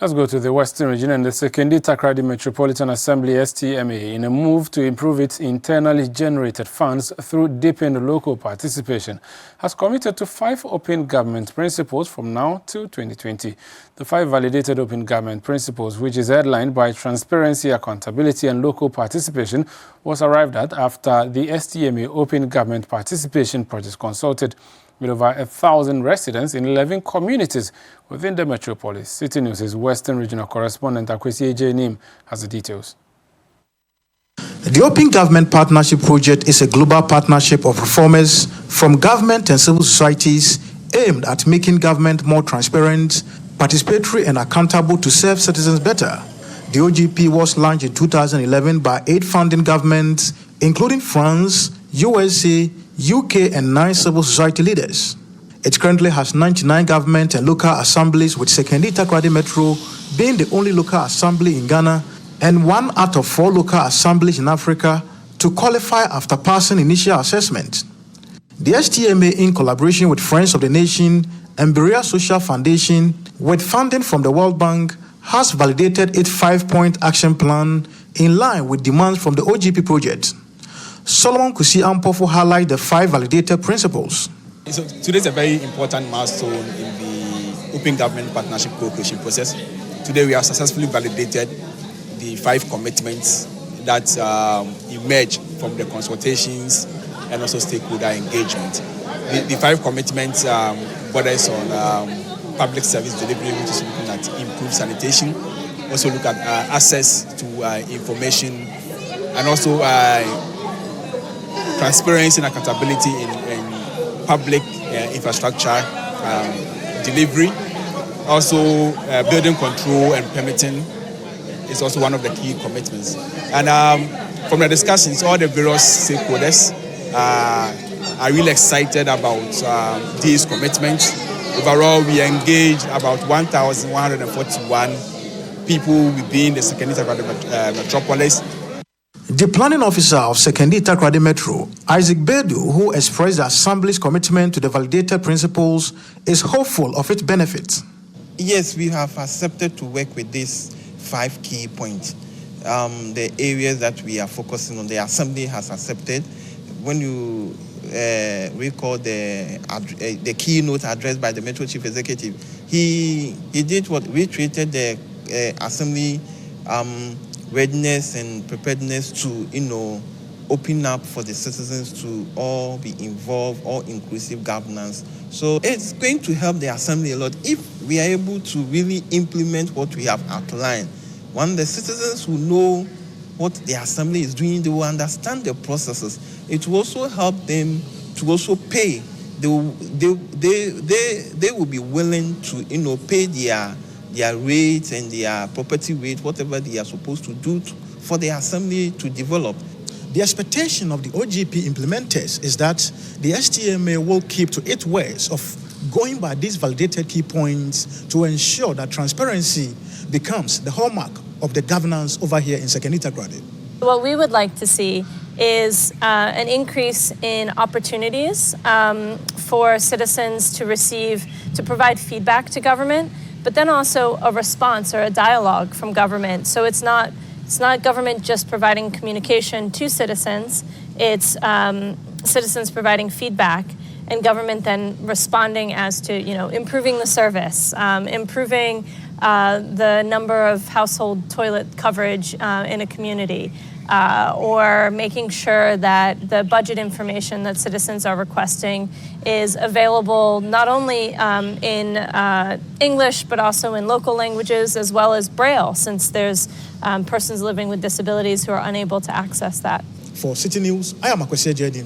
Let's go to the Western region, and the Sekondi-Takoradi Metropolitan Assembly STMA, in a move to improve its internally generated funds through deepened local participation, has committed to 5 open government principles from now till 2020. The 5 validated open government principles, which is headlined by transparency, accountability and local participation, was arrived at after the STMA Open Government Participation Project consulted with over 1,000 residents in 11 communities within the metropolis. City News' Western Regional Correspondent Akwasi Annim has the details. The Open Government Partnership Project is a global partnership of reformers from government and civil societies aimed at making government more transparent, participatory and accountable to serve citizens better. The OGP was launched in 2011 by 8 founding governments, including France, USA, UK and 9 civil society leaders. It currently has 99 government and local assemblies, with Sekondi-Takoradi Metro being the only local assembly in Ghana and 1 out of 4 local assemblies in Africa to qualify after passing initial assessment. The STMA, in collaboration with Friends of the Nation and Berea Social Foundation, with funding from the World Bank, has validated its 5-point action plan in line with demands from the OGP project. Solomon Kusi Ampofo highlight the 5 validated principles. So today is a very important milestone in the Open Government Partnership Co-creation process. Today we have successfully validated the 5 commitments that emerged from the consultations and also stakeholder engagement. The 5 commitments borders on public service delivery, which is looking at improved sanitation, also look at access to information, and also transparency and accountability in public infrastructure delivery. Also, building control and permitting is also one of the key commitments. And from the discussions, all the various stakeholders are really excited about these commitments. Overall, we engaged about 1,141 people within the Sekondi-Takoradi Metropolis. The planning officer of Sekondi-Takoradi Metro, Isaac Bedu, who expressed the Assembly's commitment to the validated principles, is hopeful of its benefits. Yes, we have accepted to work with these 5 key points. The areas that we are focusing on, the Assembly has accepted. When you recall the keynote addressed by the Metro Chief Executive, he did what reiterated the Assembly readiness and preparedness to, open up for the citizens to all be involved, all inclusive governance. So it's going to help the Assembly a lot if we are able to really implement what we have outlined. When the citizens will know what the Assembly is doing, they will understand the processes. It will also help them to also pay. They will be willing to, pay their rates and their property rate, whatever they are supposed to do for the Assembly to develop. The expectation of the OGP implementers is that the STMA will keep to its ways of going by these validated key points to ensure that transparency becomes the hallmark of the governance over here in Sekondi-Takoradi. What we would like to see is an increase in opportunities for citizens to provide feedback to government, but then also a response or a dialogue from government. So it's not government just providing communication to citizens, it's citizens providing feedback and government then responding as to, improving the service, improving the number of household toilet coverage in a community, or making sure that the budget information that citizens are requesting is available not only in English, but also in local languages, as well as Braille, since there's persons living with disabilities who are unable to access that. For City News, I am Akwasi Annim.